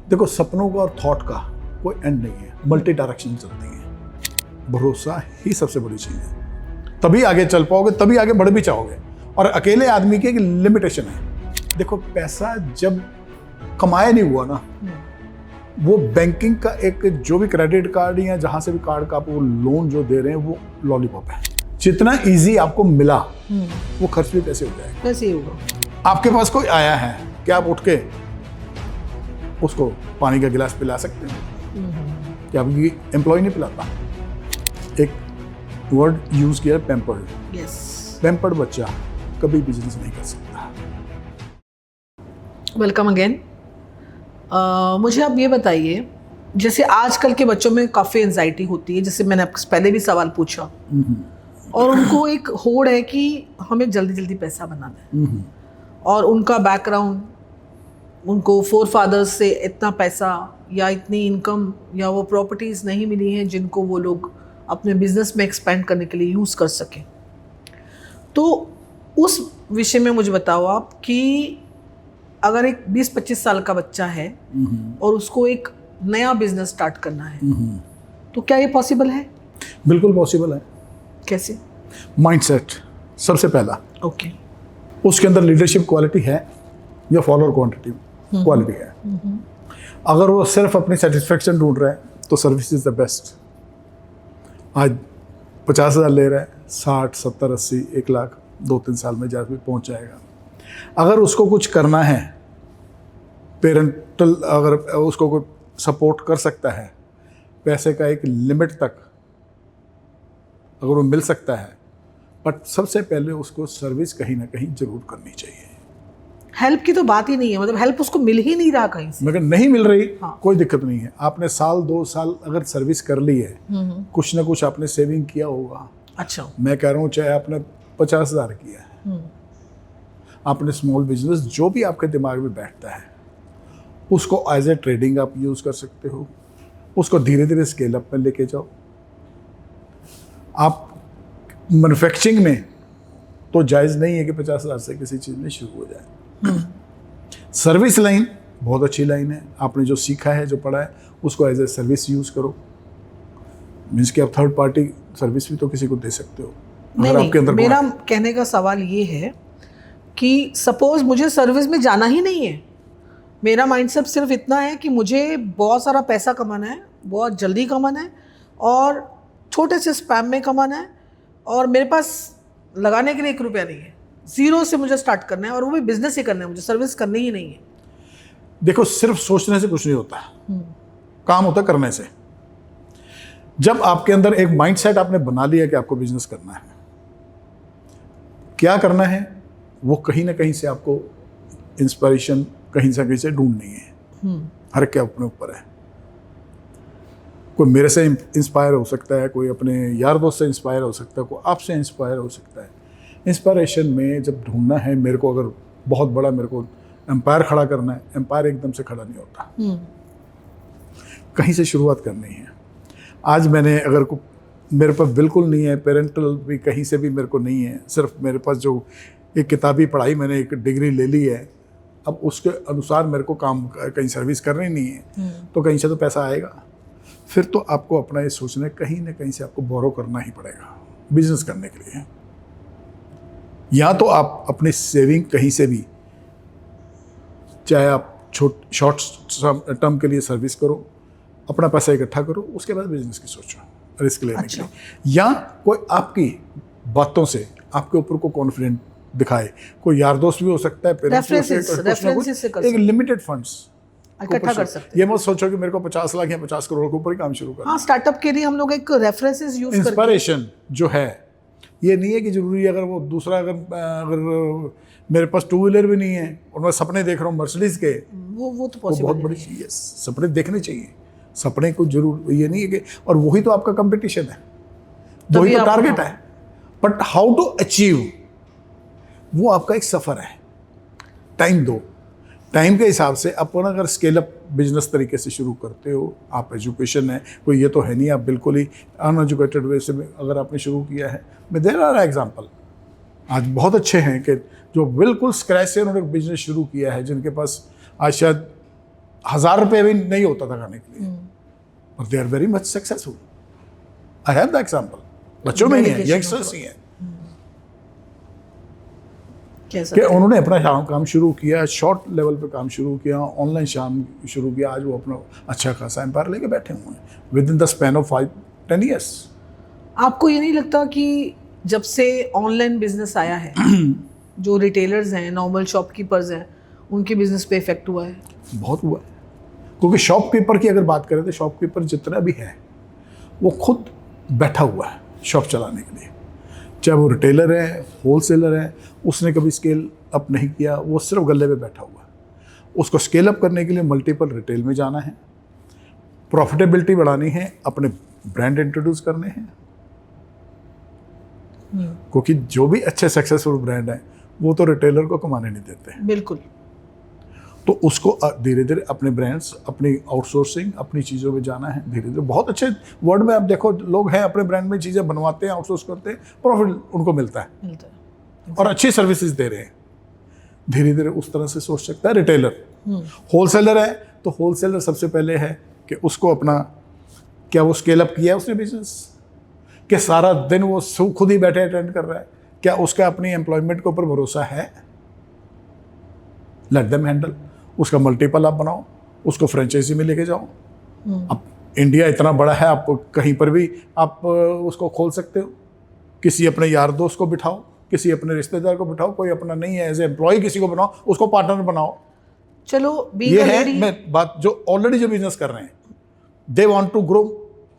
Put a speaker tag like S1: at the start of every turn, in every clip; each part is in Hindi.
S1: देखो, सपनों का और थॉट का कोई एंड नहीं है, मल्टी डायरेक्शन चलती है। भरोसा ही सबसे बड़ी चीज़ है, तभी आगे चल पाओगे, तभी आगे बढ़ भी चाहोगे। और अकेले आदमी की एक लिमिटेशन है। देखो, पैसा जब कमाया नहीं हुआ ना, वो बैंकिंग का एक जो भी क्रेडिट कार्ड या जहां से भी कार्ड का आप वो लोन जो दे रहे हैं वो लॉलीपॉप है। जितना इजी आपको मिला वो खर्च भी कैसे हो जाएगा,
S2: कैसे ही होगा।
S1: आपके पास कोई आया है क्या आप उठ के उसको पानी का गिलास पिला सकते हैं? क्या आपकी एम्प्लॉय नहीं पिलाता? एक वर्ड यूज किया, पैम्पर्ड।
S2: यस,
S1: पैम्पर्ड बच्चा कभी बिजनेस नहीं कर सकता।
S2: Welcome again. मुझे आप ये बताइए, जैसे आजकल के बच्चों में काफ़ी एंजाइटी होती है, जैसे मैंने आपसे पहले भी सवाल पूछा, और उनको एक होड़ है कि हमें जल्दी जल्दी पैसा बनाना है, और उनका बैकग्राउंड, उनको फोर फादर्स से इतना पैसा या इतनी इनकम या वो प्रॉपर्टीज़ नहीं मिली हैं जिनको वो लोग अपने बिजनेस में एक्सपेंड करने के लिए यूज़ कर सकें। तो उस विषय में मुझे बताओ आप कि अगर एक 20-25 साल का बच्चा है और उसको एक नया बिजनेस स्टार्ट करना है, तो क्या ये पॉसिबल है?
S1: बिल्कुल पॉसिबल है।
S2: कैसे?
S1: माइंडसेट सबसे पहला।
S2: ओके।
S1: उसके अंदर लीडरशिप क्वालिटी है या फॉलोअर क्वांटिटी क्वालिटी है। अगर वो सिर्फ अपनी सेटिस्फेक्शन ढूंढ रहा है तो सर्विस इज द बेस्ट। आज 50,000 ले रहा है, 60, 70, 80, 1 लाख 2-3 साल में जाकर पहुंच जाएगा। अगर उसको कुछ करना है, पेरेंटल अगर उसको कोई सपोर्ट कर सकता है, पैसे का एक लिमिट तक अगर वो मिल सकता है, बट सबसे पहले उसको सर्विस कहीं ना कहीं जरूर करनी चाहिए।
S2: हेल्प की तो बात ही नहीं है, मतलब हेल्प उसको मिल ही नहीं रहा कहीं से।
S1: मगर नहीं मिल रही,
S2: हाँ।
S1: कोई दिक्कत नहीं है। आपने 1-2 साल अगर सर्विस कर ली है, कुछ ना कुछ आपने सेविंग किया होगा।
S2: अच्छा।
S1: मैं कह रहा हूँ चाहे आपने 50,000 किया है, आपने स्मॉल बिजनेस जो भी आपके दिमाग में बैठता है उसको एज ए ट्रेडिंग आप यूज़ कर सकते हो। उसको धीरे धीरे स्केल अप में लेके जाओ। आप मैन्युफैक्चरिंग में तो जायज़ नहीं है कि 50,000 से किसी चीज़ में शुरू हो जाए। सर्विस लाइन बहुत अच्छी लाइन है। आपने जो सीखा है, जो पढ़ा है, उसको एज ए सर्विस यूज़ करो। मीन्स कि आप थर्ड पार्टी सर्विस भी तो किसी को दे सकते हो।
S2: नहीं, मेरा कहने का सवाल ये है कि सपोज मुझे सर्विस में जाना ही नहीं है, मेरा माइंडसेट सिर्फ इतना है कि मुझे बहुत सारा पैसा कमाना है, बहुत जल्दी कमाना है, और छोटे से स्पैम में कमाना है, और मेरे पास लगाने के लिए 1 रुपया नहीं है, जीरो से मुझे स्टार्ट करना है, और वो भी बिजनेस ही करना है, मुझे सर्विस करनी ही नहीं है।
S1: देखो, सिर्फ सोचने से कुछ नहीं होता, काम होता करने से। जब आपके अंदर एक माइंडसेट आपने बना लिया कि आपको बिजनेस करना है, क्या करना है, वो कहीं ना कहीं से आपको इंस्पिरेशन कहीं से ढूंढनी है। हर क्या अपने ऊपर है। कोई मेरे से इंस्पायर हो सकता है, कोई अपने यार दोस्त से इंस्पायर हो सकता है, कोई आपसे इंस्पायर हो सकता है। इंस्पायरेशन में जब ढूंढना है, मेरे को अगर बहुत बड़ा मेरे को एम्पायर खड़ा करना है, एम्पायर एकदम से खड़ा नहीं होता, कहीं से शुरुआत करनी है। आज मैंने अगर मेरे पास बिल्कुल नहीं है, पेरेंटल भी कहीं से भी मेरे को नहीं है, सिर्फ मेरे पास जो एक किताबी पढ़ाई, मैंने एक डिग्री ले ली है, अब उसके अनुसार मेरे को काम कहीं सर्विस करनी नहीं है, तो कहीं से तो पैसा आएगा। फिर तो आपको अपना ये सोचना है, कहीं ना कहीं से आपको बोरो करना ही पड़ेगा बिजनेस करने के लिए। या तो आप अपनी सेविंग कहीं से भी, चाहे आप शॉर्ट टर्म के लिए सर्विस करो, अपना पैसा इकट्ठा करो, उसके बाद बिजनेस की सोचो रिस्क लेने के लिए। या कोई आपकी बातों से आपके ऊपर को कॉन्फिडेंट दिखाए, कोई यार दोस्त भी हो सकता है, एक लिमिटेड फंड्स
S2: इकट्ठा कर सकते हैं।
S1: ये मत सोचो कि मेरे को 50 लाख या 50 करोड़ के ऊपर ही काम शुरू करना।
S2: हाँ, स्टार्टअप के लिए हम लोग एक रेफरेंसेस यूज करते हैं।
S1: इंस्पिरेशन जो है, ये नहीं है कि जरूरी अगर वो दूसरा अगर मेरे पास 2 व्हीलर भी नहीं है और मैं सपने देख रहा हूँ मर्सिडीज के,
S2: वो तो पॉसिबल
S1: बहुत बड़ी चीज़ है। सपने देखने चाहिए, सपने को जरूर, ये नहीं है कि, और वही तो आपका कंपटीशन है, वही तो टारगेट है। बट हाउ टू अचीव, वो आपका एक सफ़र है। टाइम दो, टाइम के हिसाब से अपन अगर स्केल अप बिजनेस तरीके से शुरू करते हो, आप एजुकेशन है, कोई ये तो है नहीं आप बिल्कुल ही अनएजुकेटेड वे से अगर आपने शुरू किया है। मैं दे रहा एग्जांपल, आज बहुत अच्छे हैं कि जो बिल्कुल स्क्रैच से उन्होंने बिजनेस शुरू किया है, जिनके पास आज शायद 1000 रुपये भी नहीं होता था खाने के लिए, और they are very much successful. I have the example, बच्चों में ही है, यंगस्टर्स ही है कि उन्होंने अपना काम शुरू किया, शॉर्ट लेवल पे काम शुरू किया, ऑनलाइन शाम शुरू किया, आज वो अपना अच्छा खासा एम्पायर लेके बैठे हुए हैं with in the span of 5-10 years.
S2: आपको ये नहीं लगता कि जब से ऑनलाइन बिजनेस आया है जो रिटेलर्स हैं, नॉर्मल शॉपकीपर्स हैं, उनके बिजनेस पे इफेक्ट हुआ है?
S1: बहुत हुआ है, क्योंकि शॉपकीपर की अगर बात करें तो शॉपकीपर जितना भी है वो खुद बैठा हुआ है शॉप चलाने के लिए, चाहे वो रिटेलर है, होलसेलर है, उसने कभी स्केल अप नहीं किया, वो सिर्फ गले पे बैठा हुआ है। उसको स्केल अप करने के लिए मल्टीपल रिटेल में जाना है, प्रॉफिटेबिलिटी बढ़ानी है, अपने ब्रांड इंट्रोड्यूस करने हैं, क्योंकि जो भी अच्छे सक्सेसफुल ब्रांड हैं वो तो रिटेलर को कमाने नहीं देते हैं।
S2: बिल्कुल।
S1: तो उसको धीरे धीरे अपने ब्रांड्स, अपनी आउटसोर्सिंग, अपनी चीज़ों में जाना है धीरे धीरे। बहुत अच्छे वर्ड में आप देखो, लोग हैं अपने ब्रांड में चीज़ें बनवाते हैं, आउटसोर्स करते हैं, प्रॉफिट उनको मिलता है और अच्छी सर्विसेज दे रहे हैं। धीरे धीरे उस तरह से सोच सकता है रिटेलर। होलसेलर है तो होलसेलर सबसे पहले है कि उसको अपना, क्या वो स्केल अप किया है उसने बिजनेस, कि सारा दिन वो खुद ही बैठे अटेंड कर रहा है, क्या उसका अपनी एम्प्लॉयमेंट के ऊपर भरोसा है? लेट देम हैंडल, उसका मल्टीपल आप बनाओ, उसको फ्रेंचाइजी में लेके जाओ। अब इंडिया इतना बड़ा है, आप कहीं पर भी आप उसको खोल सकते हो। किसी अपने यार दोस्त को बिठाओ, किसी अपने रिश्तेदार को बिठाओ, कोई अपना नहीं है एज ए एम्प्लॉय किसी को बनाओ, उसको पार्टनर बनाओ।
S2: चलो
S1: ये है मैं बात, जो ऑलरेडी जो बिजनेस कर रहे हैं, they want to grow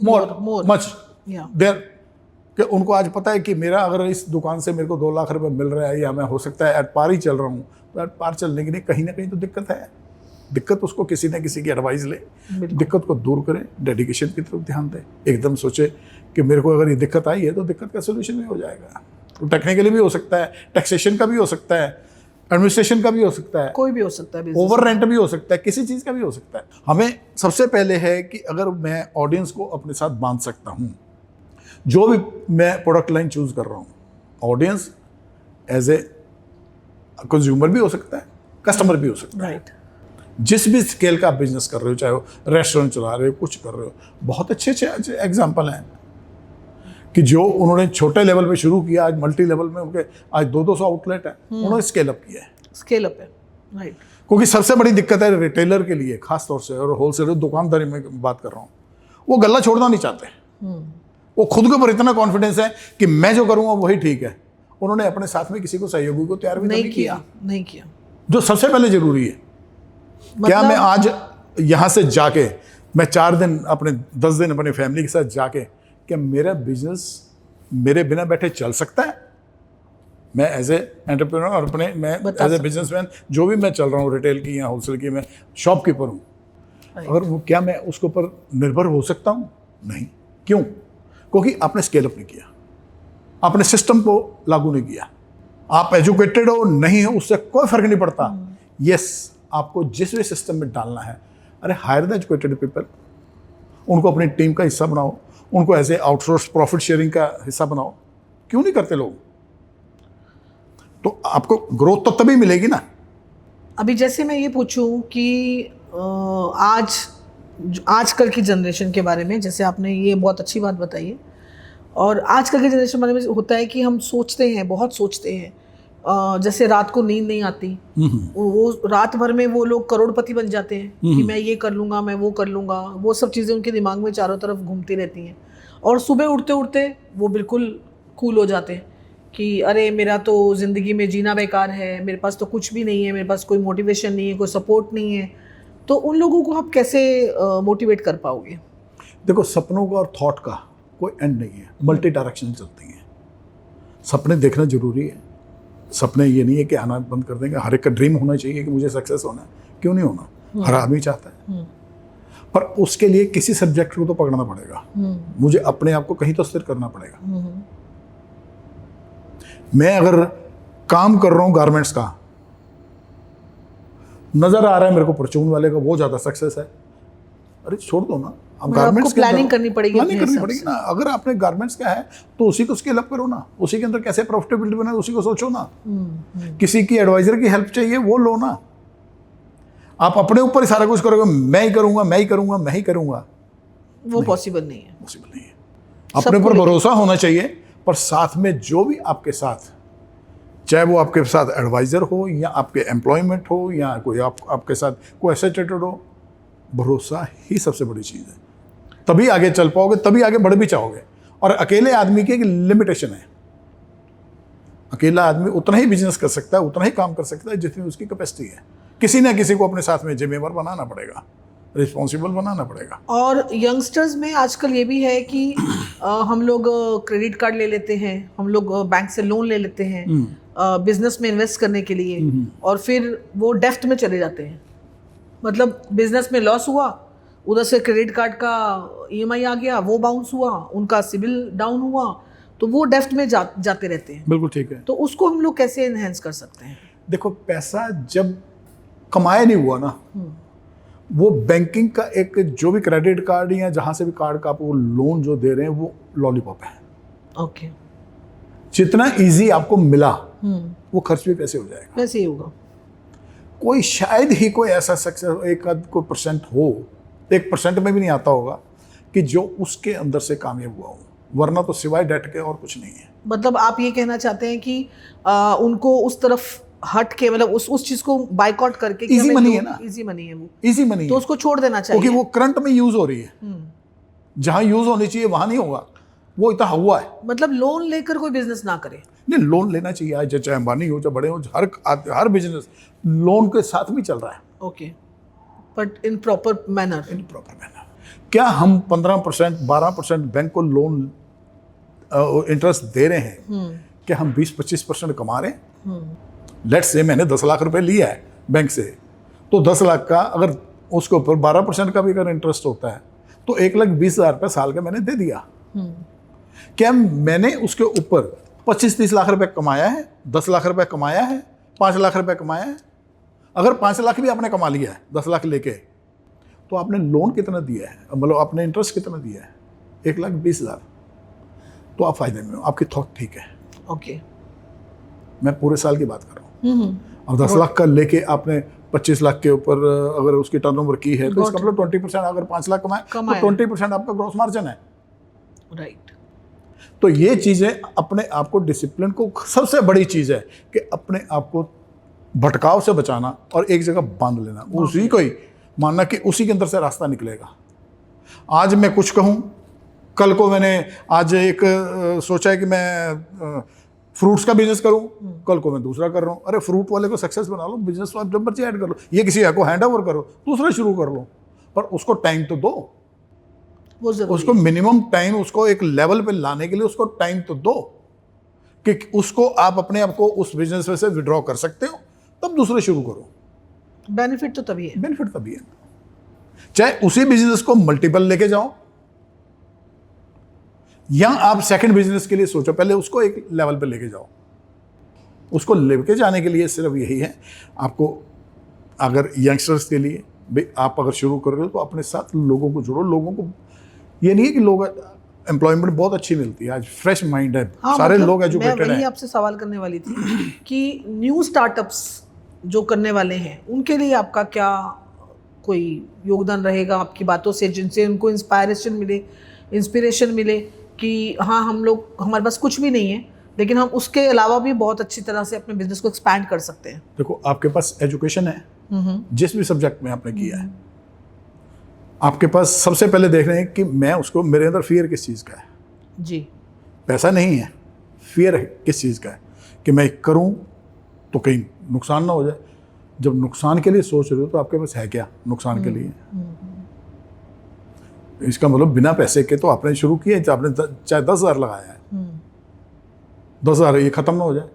S1: more much there, कि उनको आज पता है कि मेरा अगर इस दुकान से मेरे को 2 लाख रुपए मिल रहा है, या मैं हो सकता है एट पार ही चल रहा हूँ, तो एट पार चलने के लिए कहीं ना कहीं तो दिक्कत है। दिक्कत उसको किसी न किसी की एडवाइस ले, दिक्कत को दूर करें, डेडिकेशन की तरफ ध्यान दें। एकदम सोचे कि मेरे को अगर ये दिक्कत आई है तो दिक्कत का सोल्यूशन भी हो जाएगा। तो टेक्निकली भी हो सकता है, टैक्सेशन का भी हो सकता है, एडमिनिस्ट्रेशन का भी हो सकता है,
S2: कोई भी हो सकता है,
S1: ओवर रेंट भी हो सकता है, किसी चीज़ का भी हो सकता है। हमें सबसे पहले है कि अगर मैं ऑडियंस को अपने साथ बांध सकता हूँ, जो भी मैं प्रोडक्ट लाइन चूज कर रहा हूँ, ऑडियंस एज ए कंज्यूमर भी हो सकता है, कस्टमर भी हो सकता है।
S2: राइट।
S1: जिस भी स्केल का आप बिजनेस कर रहे हो, चाहे वो रेस्टोरेंट चला रहे हो, कुछ कर रहे हो, बहुत अच्छे अच्छे एग्जाम्पल हैं कि जो उन्होंने छोटे लेवल पे शुरू किया, आज मल्टी लेवल में उनके आज 200 आउटलेट है, उन्होंने स्केल अप किया है।
S2: स्केल अप है, राइट।
S1: क्योंकि सबसे बड़ी दिक्कत है रिटेलर के लिए खास तौर से, और होलसेलर दुकानदारी में बात कर रहा हूँ, वो गल्ला छोड़ना नहीं चाहते। वो खुद के ऊपर इतना कॉन्फिडेंस है कि मैं जो करूँगा वही ठीक है, उन्होंने अपने साथ में किसी को सहयोगी को तैयार भी नहीं किया, जो सबसे पहले जरूरी है। क्या मैं आज यहाँ से जाके मैं 4 दिन अपने 10 दिन अपनी फैमिली के साथ जाके, क्या मेरा बिजनेस मेरे बिना बैठे चल सकता है? मैं एज ए एंटरप्रेन्योर और अपने मैं एज ए बिजनेसमैन जो भी मैं चल रहा हूँ, रिटेल की या होलसेल की, मैं शॉपकीपर हूँ, अगर वो क्या मैं उसके ऊपर निर्भर हो सकता हूँ? नहीं। क्यों? क्योंकि आपने स्केल अप नहीं किया, आपने सिस्टम को लागू नहीं किया। आप एजुकेटेड हो नहीं हो उससे कोई फर्क नहीं पड़ता। यस, आपको जिस भी सिस्टम में डालना है, अरे हायर द एजुकेटेड पीपल, उनको अपनी टीम का हिस्सा बनाओ, उनको ऐसे आउटसोर्स प्रॉफिट शेयरिंग का हिस्सा बनाओ। क्यों नहीं करते लोग? तो आपको ग्रोथ तो तभी मिलेगी ना।
S2: अभी जैसे मैं ये पूछूं कि आजकल की जनरेशन के बारे में, जैसे आपने ये बहुत अच्छी बात बताई है, और आजकल की जनरेशन के बारे में होता है कि हम सोचते हैं, बहुत सोचते हैं, जैसे रात को नींद नहीं आती, वो रात भर में वो लोग करोड़पति बन जाते हैं कि मैं ये कर लूँगा, मैं वो कर लूँगा, वो सब चीज़ें उनके दिमाग में चारों तरफ घूमती रहती हैं, और सुबह उठते उठते वो बिल्कुल कूल हो जाते हैं कि अरे मेरा तो ज़िंदगी में जीना बेकार है, मेरे पास तो कुछ भी नहीं है, मेरे पास कोई मोटिवेशन नहीं है, कोई सपोर्ट नहीं है। तो उन लोगों को आप कैसे मोटिवेट कर पाओगे?
S1: देखो, सपनों का और थॉट का कोई एंड नहीं है, मल्टी डायरेक्शन चलती हैं। सपने देखना जरूरी है। सपने ये नहीं है कि आना बंद कर देंगे। हर एक का ड्रीम होना चाहिए कि मुझे सक्सेस होना है, क्यों नहीं होना, हर आदमी चाहता है। पर उसके लिए किसी सब्जेक्ट को तो पकड़ना पड़ेगा, मुझे अपने आप को कहीं तो स्थिर करना पड़ेगा। मैं अगर काम कर रहा हूँ गारमेंट्स का, नजर आ रहा है मेरे को परचून वाले का वो ज्यादा सक्सेस है, अरे छोड़ दो ना। अब गारमेंट्स
S2: प्लानिंग करनी पड़ेगी,
S1: ना। अगर आपने गारमेंट्स का है तो उसी को स्केल अप करो ना, उसी के अंदर कैसे प्रॉफिटेबिलिटी बनाए उसी को सोचो ना। किसी की एडवाइजर की हेल्प चाहिए वो लो ना। आप अपने ऊपर ही सारा कुछ करोगे, मैं ही करूंगा, मैं ही करूंगा, मैं ही करूंगा,
S2: वो पॉसिबल नहीं है।
S1: पॉसिबल नहीं है। अपने ऊपर भरोसा होना चाहिए, पर साथ में जो भी आपके साथ, चाहे वो आपके साथ एडवाइजर हो या आपके एम्प्लॉयमेंट हो या कोई आपके साथ कोई एसोसिएटेड हो, भरोसा ही सबसे बड़ी चीज़ है। तभी आगे चल पाओगे, तभी आगे बढ़ भी चाहोगे। और अकेले आदमी की एक लिमिटेशन है, अकेला आदमी उतना ही बिजनेस कर सकता है, उतना ही काम कर सकता है जितनी उसकी कैपेसिटी है। किसी ना किसी को अपने साथ में जिम्मेवार बनाना पड़ेगा, रिस्पॉन्सिबल बनाना पड़ेगा।
S2: और यंगस्टर्स में आजकल ये भी है कि हम लोग क्रेडिट कार्ड ले लेते हैं, हम लोग बैंक से लोन ले लेते हैं बिजनेस में इन्वेस्ट करने के लिए, और फिर वो डेफ्ट में चले जाते हैं। मतलब बिजनेस में लॉस हुआ, उधर से क्रेडिट कार्ड का ईएमआई आ गया, वो बाउंस हुआ, उनका सिबिल डाउन हुआ, तो वो डेफ्ट में जाते रहते हैं।
S1: बिल्कुल ठीक है।
S2: तो उसको हम लोग कैसे एनहेंस कर सकते हैं?
S1: देखो, पैसा जब कमाया नहीं हुआ ना, वो बैंकिंग का एक जो भी क्रेडिट कार्ड या जहां से भी कार्ड का आप वो लोन जो दे रहे हैं वो लॉलीपॉप है।
S2: ओके।
S1: जितना इजी आपको मिला वो खर्च भी कैसे हो जाएगा,
S2: वैसे ही होगा।
S1: कोई शायद ही कोई ऐसा सक्सेस एक आध कोई परसेंट हो, 1% में भी नहीं आता होगा कि जो उसके अंदर से कामयाब हुआ हो, वरना तो सिवाय डेट के और कुछ नहीं है।
S2: मतलब आप ये कहना चाहते हैं कि उनको उस तरफ हट के, मतलब उस चीज को बाइकआउट करके,
S1: इजी मनी है ना,
S2: इजी मनी है वो,
S1: इजी मनी
S2: तो उसको छोड़ देना चाहिए,
S1: क्योंकि वो करंट में यूज हो रही है। जहां यूज होनी चाहिए वहां नहीं होगा, वो इतना हुआ है।
S2: मतलब लोन लेकर कोई बिजनेस ना करे।
S1: नहीं, लोन लेना चाहिए। आज चाहे अंबानी हो चाहे बड़े हो, हर बिजनेस लोन के साथ भी चल रहा है।
S2: Okay, but in proper manner.
S1: In proper manner. क्या हम 15% 12% बैंक को लोन इंटरेस्ट दे रहे हैं, क्या हम 20-25% कमा रहे हैं? लेट्स से मैंने 10 लाख रुपए लिया है बैंक से, तो 10 लाख का अगर उसके ऊपर 12% का भी अगर इंटरेस्ट होता है तो 1,20,000 रुपये साल का मैंने दे दिया। क्या मैंने उसके ऊपर 25-30 लाख रुपए कमाया है, 10 लाख रुपए कमाया है, 5 लाख रुपए कमाया है? अगर 5 लाख भी आपने कमा लिया है 10 लाख लेके, तो आपने लोन कितना दिया है, मतलब आपने इंटरेस्ट कितना दिया है? 1,20,000। तो आप फायदे में हो, आपकी थॉट ठीक है।
S2: ओके,
S1: मैं पूरे साल की बात कर रहा हूँ। अब 10 लाख का लेके आपने 25 लाख के ऊपर अगर उसकी टर्नओवर की है तो इसका मतलब 20%, अगर 5 लाख कमाए तो 20% आपका ग्रॉस मार्जिन है।
S2: राइट।
S1: तो ये चीज़ें अपने आप को, डिसिप्लिन को, सबसे बड़ी चीज़ है कि अपने आप को भटकाव से बचाना और एक जगह बांध लेना, उसी को ही मानना कि उसी के अंदर से रास्ता निकलेगा। आज मैं कुछ कहूँ, कल को मैंने आज एक सोचा है कि मैं फ्रूट्स का बिजनेस करूं, कल को मैं दूसरा कर रहा हूं। अरे फ्रूट वाले को सक्सेस बना लो, बिजनेस आप जब मर्जी ऐड कर लो, ये किसी को हैंड ओवर करो, दूसरा शुरू कर लो, पर उसको टाइम तो दो।
S2: वो
S1: उसको मिनिमम टाइम, उसको एक लेवल पे लाने के लिए उसको टाइम तो दो कि उसको आप अपने आप को उस बिजनेस में से विड्रॉ कर सकते हो, तब दूसरे शुरू करो।
S2: बेनिफिट तो तभी है।
S1: बेनिफिट तभी है। चाहे उसी बिजनेस को मल्टीपल लेके जाओ या आप सेकंड बिजनेस के लिए सोचो, पहले उसको एक लेवल पे लेके जाओ। उसको लेके जाने के लिए सिर्फ यही है आपको, अगर यंगस्टर्स के लिए भाई आप अगर शुरू कर रहे हो तो अपने साथ लोगों को जोड़ो। लोगों को ये नहीं है कि लोग, एम्प्लॉयमेंट बहुत अच्छी मिलती है, आज फ्रेश माइंड है।
S2: हाँ,
S1: सारे
S2: मतलब
S1: लोग एजुकेटेड
S2: मैं
S1: हैं।
S2: आपसे सवाल करने वाली थी कि न्यू स्टार्टअप्स जो करने वाले हैं उनके लिए आपका क्या कोई योगदान रहेगा आपकी बातों से, जिनसे उनको इंस्पिरेशन मिले कि हाँ, हम लोग, हमारे पास कुछ भी नहीं है लेकिन हम उसके अलावा भी बहुत अच्छी तरह से अपने बिजनेस को एक्सपैंड कर सकते हैं?
S1: देखो, आपके पास एजुकेशन है, जिस भी सब्जेक्ट में आपने किया है, आपके पास सबसे पहले देख रहे हैं कि मैं उसको, मेरे अंदर फियर किस चीज़ का है।
S2: जी।
S1: पैसा नहीं है, फियर है किस चीज़ का है कि मैं करूं तो कहीं नुकसान ना हो जाए। जब नुकसान के लिए सोच रहे हो तो आपके पास है क्या नुकसान के लिए? इसका मतलब बिना पैसे के तो आपने शुरू किया, आपने चाहे 10,000 लगाया है, 10,000 ये खत्म ना हो जाए,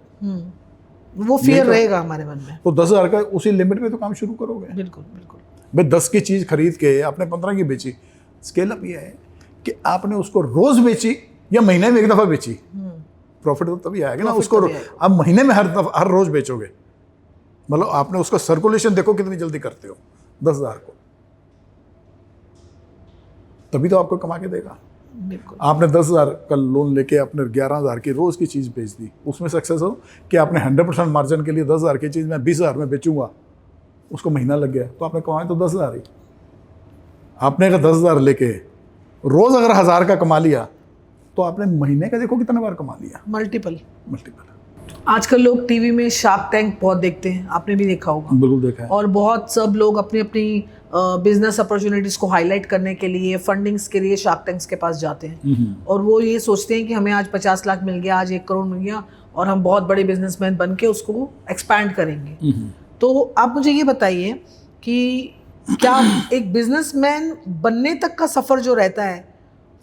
S2: वो फियर रहेगा हमारे मन में।
S1: तो 10,000 का उसी लिमिट में तो काम शुरू करोगे।
S2: बिल्कुल बिल्कुल।
S1: भाई 10 की चीज़ खरीद के आपने 15 की बेची, स्केल अप ये है कि आपने उसको रोज बेची या महीने में एक दफ़ा बेची, प्रॉफिट तो तभी आएगा ना। उसको आप महीने में हर रोज बेचोगे, मतलब आपने उसका सर्कुलेशन देखो कितनी जल्दी करते हो 10,000 को, तभी तो आपको कमा के देगा।
S2: बिल्कुल।
S1: आपने 10,000 का लोन लेके आपने 11,000 की रोज की चीज़ बेच दी, उसमें सक्सेस हो कि आपने 100% मार्जिन के लिए 10,000 की चीज़ मैं 20,000 में बेचूंगा, उसको महीना लग गया, तो आपने कमाए तो 10,000 ही। आपने अगर 10,000 लेके रोज अगर 1,000 का कमा लिया तो आपने महीने का देखो कितने बार कमा लिया,
S2: मल्टीपल।
S1: आजकल
S2: लोग टीवी में शार्क टैंक बहुत देखते हैं, आपने भी देखा होगा।
S1: बिल्कुल देखा है।
S2: और बहुत सब लोग अपनी अपनी बिजनेस अपॉर्चुनिटीज को हाईलाइट करने के लिए, फंडिंग्स के लिए शार्क टैंक्स के पास जाते हैं और वो ये सोचते हैं कि हमें आज 50 लाख मिल गया, आज 1 करोड़ मिल गया और हम बहुत बड़े बिजनेसमैन बन के उसको एक्सपैंड करेंगे। तो आप मुझे ये बताइए कि क्या एक बिजनेसमैन बनने तक का सफ़र जो रहता है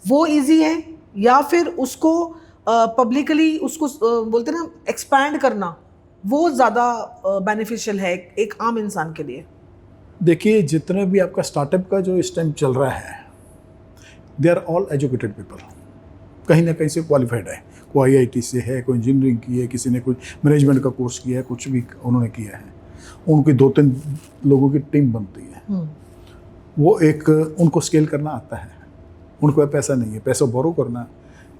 S2: वो इजी है, या फिर उसको पब्लिकली उसको बोलते हैं ना एक्सपैंड करना, वो ज़्यादा बेनिफिशियल है एक आम इंसान के लिए?
S1: देखिए, जितने भी आपका स्टार्टअप का जो इस टाइम चल रहा है, they are all educated people, कहीं ना कहीं से क्वालिफाइड है। कोई IIT से है, कोई इंजीनियरिंग की है, किसी ने कुछ मैनेजमेंट का कोर्स किया है, कुछ भी उन्होंने किया है। उनकी 2-3 लोगों की टीम बनती है। वो एक उनको स्केल करना आता है, उनको पैसा नहीं है, पैसा बोरो करना।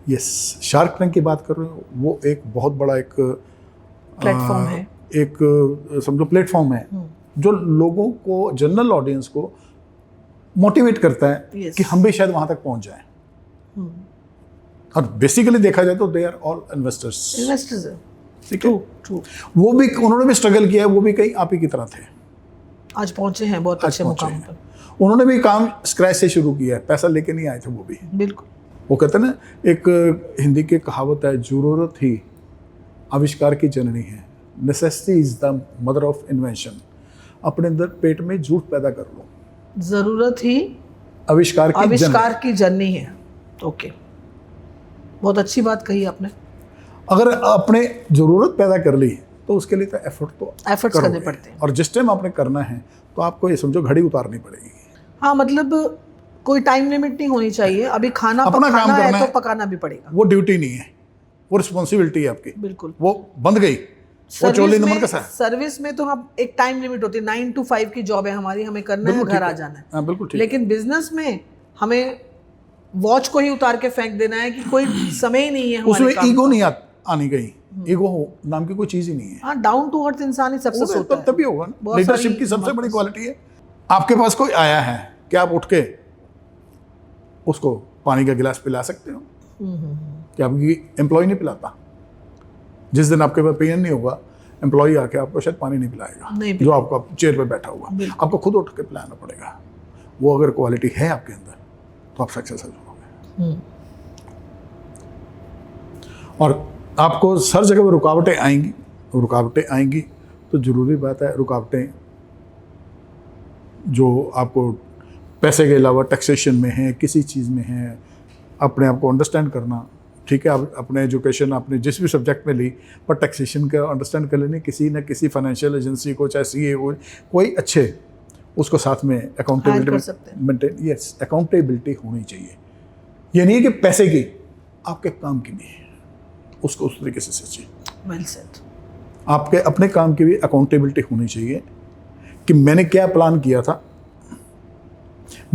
S1: ये शार्क टैंक की बात कर रहे हो, वो एक बहुत बड़ा एक
S2: प्लेटफॉर्म है,
S1: एक समझो प्लेटफॉर्म है जो लोगों को, जनरल ऑडियंस को मोटिवेट करता है कि हम भी शायद वहां तक पहुंच जाएं। और बेसिकली देखा जाए तो दे आर ऑल इन्वेस्टर्स है। ट्रू। वो भी, उन्होंने भी स्ट्रगल किया है, वो भी कहीं आप ही की तरह थे,
S2: आज पहुंचे हैं बहुत अच्छे मुकाम पर।
S1: उन्होंने भी काम स्क्रैच से शुरू किया है, पैसा लेके नहीं आए थे वो भी।
S2: बिल्कुल।
S1: वो कहते हैं ना, एक हिंदी की कहावत है, जरूरत ही आविष्कार की जननी है, necessity is the mother of invention. अपने अंदर पेट में झूठ पैदा कर लो,
S2: जरूरत ही
S1: आविष्कार
S2: की जननी है। ओके, बहुत अच्छी बात कही आपने।
S1: अगर आपने जरूरत पैदा कर ली तो उसके लिए तो एफर्ट्स
S2: करने पड़ते हैं,
S1: और जिस टाइम आपने करना है तो आपको ये समझो घड़ी उतारनी पड़ेगी।
S2: हाँ, मतलब कोई टाइम लिमिट नहीं होनी चाहिए। अभी खाना पकाना है तो पकाना भी पड़ेगा।
S1: वो ड्यूटी नहीं है, वो रिस्पॉन्सिबिलिटी है आपकी।
S2: बिल्कुल,
S1: वो बंद गई।
S2: सर्विस में तो हम एक टाइम लिमिट होती है, 9 to 5 की जॉब है हमारी, हमें करना है, घर आ जाना है।
S1: हाँ, बिल्कुल ठीक।
S2: लेकिन बिजनेस में हमें वॉच को ही उतार के फेंक देना है कि कोई समय ही नहीं है।
S1: उसमें ईगो नहीं आनी गई, ईगो नाम की कोई चीज ही नहीं है।
S2: हाँ, डाउन टू अर्थ इंसान ही सक्सेस होता है।
S1: तभी होगा ना। लीडरशिप की सबसे बड़ी क्वालिटी है, आपके पास कोई आया है, क्या आप उठ के उसको पानी का गिलास पिला सकते हो? क्या आपकी एम्प्लॉय नहीं पिलाता? जिस दिन आपके पास पेन नहीं होगा, एम्प्लॉय आके आपको शायद पानी नहीं पिलाएगा, जो आपका चेयर पे बैठा हुआ, आपको खुद उठ के पिलाना पड़ेगा। वो अगर क्वालिटी है आपके अंदर तो आप सक्सेसफुल होगे। और आपको हर जगह पर रुकावटें आएंगी तो ज़रूरी बात है, रुकावटें जो आपको पैसे के अलावा टैक्सेशन में है, किसी चीज़ में है, अपने आप को अंडरस्टैंड करना। ठीक है, आप अपने एजुकेशन आपने जिस भी सब्जेक्ट में ली, पर टैक्सेशन का अंडरस्टैंड कर लेने, किसी न किसी फाइनेंशियल एजेंसी को, चाहे CA हो, कोई अच्छे, उसको साथ में अकाउंटेबिलिटी, यस, अकाउंटेबिलिटी होनी चाहिए। ये नहीं है कि पैसे की, आपके काम की भी, उसको उस तरीके से सोचिए।
S2: Well said.
S1: आपके अपने काम की भी अकाउंटेबिलिटी होनी चाहिए कि मैंने क्या प्लान किया था,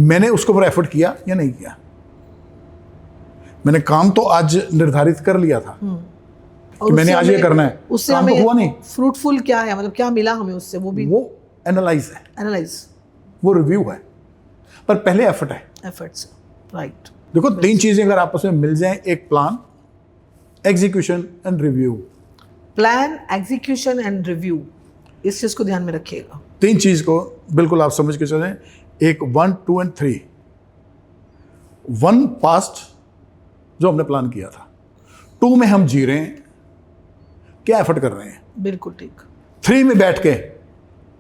S1: मैंने उसके ऊपर एफर्ट किया या नहीं किया। मैंने काम तो आज निर्धारित कर लिया था कि मैंने आज ये करना है,
S2: उससे
S1: काम तो हुआ नहीं।
S2: फ्रूटफुल क्या है, मतलब क्या मिला हमें उससे, वो
S1: एनालाइज है,
S2: वो
S1: रिव्यू है, पर पहले एफर्ट है,
S2: एफर्ट्स। राइट।
S1: देखो, 3 चीजें अगर आपस में मिल जाएं, एक plan, execution and review.
S2: Plan, execution and review, इस चीज को ध्यान में रखिएगा।
S1: 3 चीज को बिल्कुल आप समझ के चलें। एक 1, 2 एंड 3। 1 पास्ट, जो हमने प्लान किया था। 2 में हम जी रहे हैं, क्या एफर्ट कर रहे हैं।
S2: बिल्कुल ठीक।
S1: 3 में बैठ के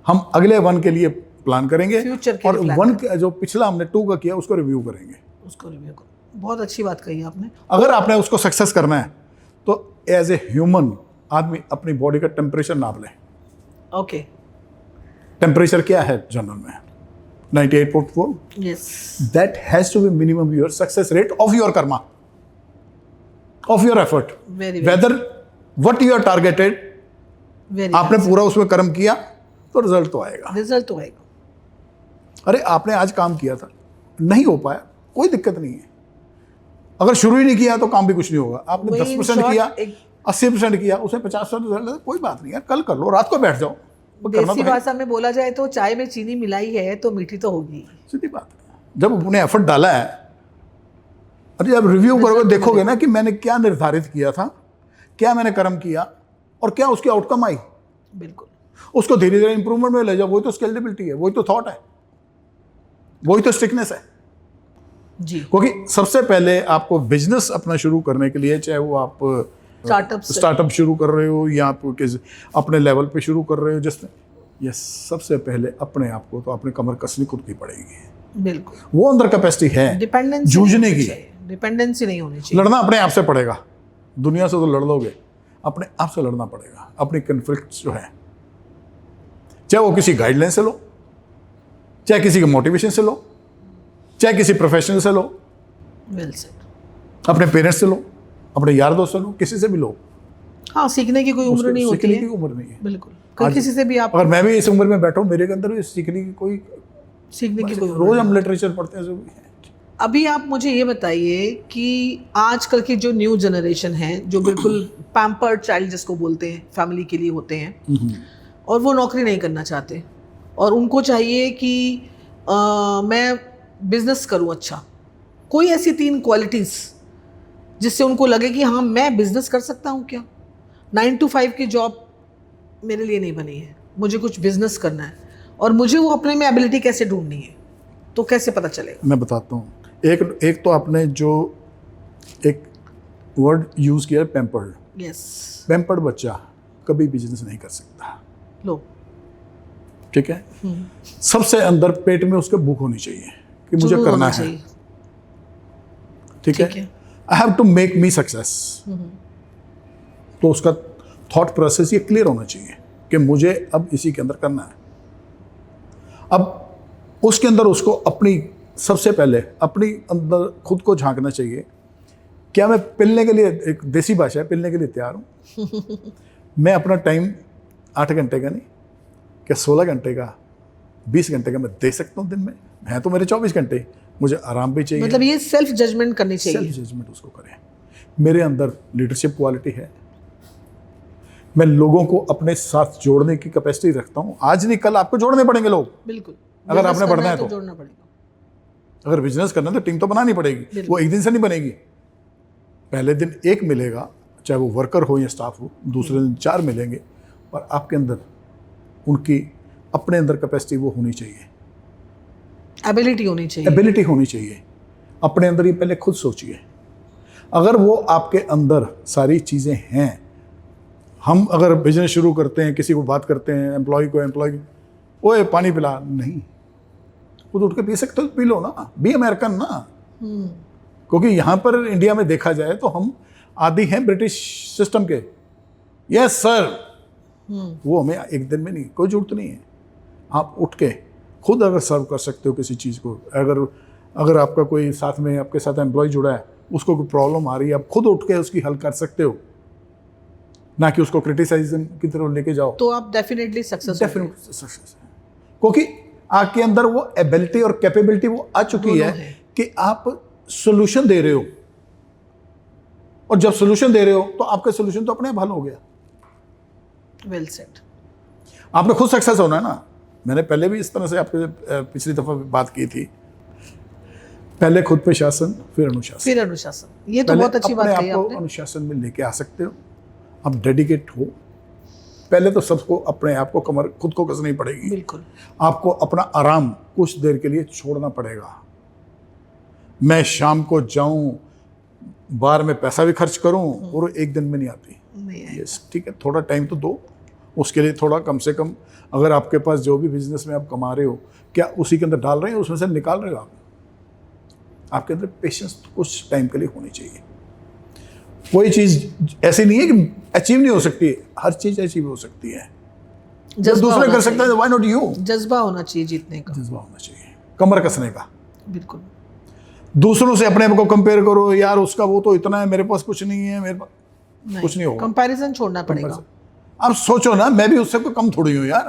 S1: हम अगले 1 के लिए प्लान करेंगे,
S2: फ्यूचर के
S1: और 1 जो पिछला हमने 2 का किया उसको रिव्यू करेंगे।
S2: बहुत अच्छी बात कही आपने।
S1: अगर आपने उसको सक्सेस करना है तो एज ए ह्यूमन आदमी अपनी बॉडी का टेम्परेचर नाप ले।
S2: ओके।
S1: टेम्परेचर क्या है जनरल में? 98.4।
S2: Yes.
S1: That has to be minimum your success rate of your karma, of your effort, whether what you are targeted. आपने पूरा उसमें कर्म किया तो रिजल्ट तो आएगा। अरे आपने आज काम किया था, नहीं हो पाया, कोई दिक्कत नहीं है। अगर शुरू ही नहीं किया तो काम भी कुछ नहीं होगा। आपने 10% किया, 80% किया, उसमें 50% रिजल्ट है, कोई बात नहीं यार, कल कर लो, रात को बैठ जाओ। वो करना
S2: देसी
S1: तो है।
S2: भाषा में बोला जाए तो चाय में चीनी मिलाई है तो मीठी तो होगी।
S1: सीधी बात है। जब उन्हें एफर्ट डाला है, अरे जब रिव्यू करोगे देखोगे ना कि मैंने क्या निर्धारित किया था, क्या मैंने कर्म किया और क्या उसकी आउटकम आई,
S2: बिल्कुल।
S1: उसको धीरे धीरे इंप्रूवमेंट में ले जाओ। वही तो स्केलेबिलिटी है, वही तो थॉट है, वही तो स्टिकनेस है।
S2: जी।
S1: क्योंकि सबसे पहले आपको बिजनेस अपना शुरू करने के लिए, चाहे वो आप स्टार्टअप शुरू कर रहे हो या आप अपने लेवल पे शुरू कर रहे हो, जिससे ये सबसे पहले अपने आप को तो अपनी कमर कसनी खुद की पड़ेगी।
S2: बिल्कुल।
S1: वो अंदर कैपेसिटी है
S2: डिपेंडेंसी
S1: जूझने की।
S2: डिपेंडेंसी नहीं होनी चाहिए।
S1: लड़ना अपने आप से पड़ेगा, दुनिया से तो लड़ लोगे, अपने आप से लड़ना पड़ेगा। अपनी कन्फ्लिक्ट जो है, चाहे वो किसी गाइडलाइन से लो, चाहे किसी के मोटिवेशन से लो, चाहे किसी प्रोफेशनल से लो,
S2: वेल सेड।
S1: अपने पेरेंट्स से लो, अपने यार दोस्त से लो, किसी से भी लो।
S2: हाँ, सीखने की कोई उम्र नहीं होती
S1: सीखने
S2: है।
S1: की उम्र नहीं है।
S2: बिल्कुल। कहीं किसी से भी आप
S1: अगर मैं भी इस उम्र में बैठा हूँ, मेरे के अंदर भी सीखने की कोई
S2: रोज
S1: हम लिटरेचर पढ़ते हैं, जो भी है।
S2: अभी आप मुझे ये बताइए कि आजकल की जो न्यू जनरेशन है, जो बिल्कुल पैम्पर्ड चाइल्ड जिसको बोलते हैं, फैमिली के लिए होते हैं और वो नौकरी नहीं करना चाहते और उनको चाहिए कि मैं बिजनेस करूं। अच्छा, कोई ऐसी 3 क्वालिटीज़ जिससे उनको लगे कि हाँ मैं बिजनेस कर सकता हूँ क्या, 9 to 5 की जॉब मेरे लिए नहीं बनी है, मुझे कुछ बिजनेस करना है और मुझे वो अपने में एबिलिटी कैसे ढूंढनी है, तो कैसे पता चलेगा?
S1: मैं बताता हूँ। एक तो आपने जो एक वर्ड यूज़ किया, पैम्पर्ड।
S2: यस।
S1: पैम्पर्ड बच्चा कभी बिजनेस नहीं कर सकता।
S2: लो।
S1: ठीक है। सबसे अंदर पेट में उसके भूख होनी चाहिए कि मुझे करना है। ठीक है। I have to make me success. तो उसका थॉट प्रोसेस ये क्लियर होना चाहिए कि मुझे अब इसी के अंदर करना है। अब उसके अंदर उसको अपनी सबसे पहले अपनी अंदर खुद को झांकना चाहिए। क्या मैं पिलने के लिए, एक देसी भाषा है, पिलने के लिए तैयार हूँ? मैं अपना टाइम 8 घंटे का नहीं, क्या 16 घंटे का, 20 घंटे का मैं दे सकता हूँ दिन में? है तो मेरे 24 घंटे, मुझे आराम भी चाहिए।
S2: मतलब ये सेल्फ जजमेंट करनी चाहिए।
S1: सेल्फ जजमेंट उसको करें। मेरे अंदर लीडरशिप क्वालिटी है, मैं लोगों को अपने साथ जोड़ने की कैपेसिटी रखता हूँ। आज नहीं कल आपको जोड़ने पड़ेंगे लोग।
S2: बिल्कुल।
S1: अगर आपने बढ़ना है तो
S2: जोड़ना पड़ेगा।
S1: अगर बिजनेस करना है तो टीम तो बनानी पड़ेगी। वो एक दिन से नहीं बनेगी। पहले दिन एक मिलेगा, चाहे वो वर्कर हो या स्टाफ हो, दूसरे दिन 4 मिलेंगे और आपके अंदर उनकी अपने अंदर कैपेसिटी वो होनी चाहिए,
S2: एबिलिटी होनी चाहिए।
S1: एबिलिटी होनी चाहिए अपने अंदर। ये पहले खुद सोचिए, अगर वो आपके अंदर सारी चीज़ें हैं। हम अगर बिजनेस शुरू करते हैं, किसी को बात करते हैं, एम्प्लॉय ओए पानी पिला, नहीं, खुद उठ के पी सकते हो, पी लो ना, बी अमेरिकन ना। क्योंकि यहाँ पर इंडिया में देखा जाए तो हम आदि हैं ब्रिटिश सिस्टम के। यस सर, वो हमें एक दिन में नहीं, कोई जरूरत नहीं है। आप उठ के खुद अगर सर्व कर सकते हो किसी चीज़ को, अगर आपका कोई साथ में आपके साथ एम्प्लॉय जुड़ा है, उसको कोई प्रॉब्लम आ रही है, आप खुद उठ के उसकी हल कर सकते हो, ना कि उसको क्रिटिसाइज्म की तरफ लेके जाओ,
S2: तो आप डेफिनेटली सक्सेस है।
S1: क्योंकि आपके अंदर वो एबिलिटी और कैपेबिलिटी वो आ चुकी है कि आप सोल्यूशन दे रहे हो। और जब सोल्यूशन दे रहे हो तो आपका सोल्यूशन तो अपने आप हल हो गया।
S2: Well said.
S1: आपने खुद सक्सेस होना है ना। मैंने पहले भी इस तरह से आपके पिछली दफा बात की थी, पहले खुद पे शासन, फिर अनुशासन।
S2: ये तो बहुत अच्छी बात कही आपने।
S1: अनुशासन में लेके आ सकते हो, आप डेडिकेट हो। पहले तो सबको अपने आप को कमर खुद को कसनी पड़ेगी।
S2: बिल्कुल।
S1: आपको अपना आराम कुछ देर के लिए छोड़ना पड़ेगा। मैं शाम को जाऊं, बार में पैसा भी खर्च करूं और एक दिन में नहीं आती। यस, ठीक है, थोड़ा टाइम तो दो उसके लिए। थोड़ा कम से कम अगर आपके पास जो भी बिजनेस में आप कमा रहे हो, क्या उसी के अंदर डाल रहे हैं, उसमें से निकाल रहे हो आप? आपके अंदर पेशेंस कुछ टाइम के लिए होनी चाहिए। कोई चीज़ ऐसी नहीं है कि अचीव नहीं हो सकती, हर चीज़ अचीव हो सकती है। जो दूसरे कर सकते हैं, व्हाई नॉट यू?
S2: जज्बा होना चाहिए जीतने का,
S1: जज्बा होना चाहिए, कमर कसने का।
S2: बिल्कुल।
S1: दूसरों से अपने आप को कंपेयर करो, यार उसका वो तो इतना है, मेरे पास कुछ नहीं है, मेरे पास कुछ नहीं होगा।
S2: कंपैरिजन छोड़ना पड़ेगा।
S1: आप सोचो ना, मैं भी उससे कोई कम थोड़ी हूँ यार।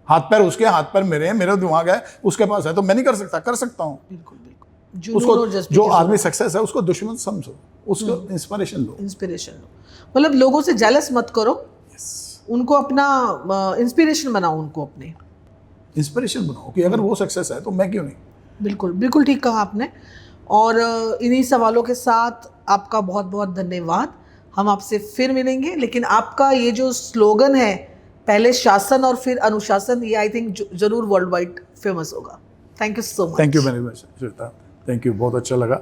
S1: हाथ पैर उसके, हाथ पैर मेरे हैं, मेरा दिमाग है, उसके पास है, तो मैं नहीं कर सकता? कर सकता हूँ।
S2: बिल्कुल बिल्कुल।
S1: उसको जो आदमी सक्सेस है उसको दुश्मन समझो, उसको इंस्पिरेशन लो।
S2: मतलब लोगों से जेलस मत करो, उनको अपना इंस्पिरेशन बनाओ, उनको अपने
S1: इंस्पिरेशन बनाओ कि अगर वो सक्सेस है तो मैं क्यों नहीं।
S2: बिल्कुल बिल्कुल ठीक कहा आपने। और इन्हीं सवालों के साथ आपका बहुत बहुत धन्यवाद। हम आपसे फिर मिलेंगे, लेकिन आपका ये जो स्लोगन है, पहले शासन और फिर अनुशासन, ये आई थिंक जरूर वर्ल्ड वाइड फेमस होगा। Thank you so much.
S1: Thank you very much Shweta, thank you, बहुत अच्छा लगा।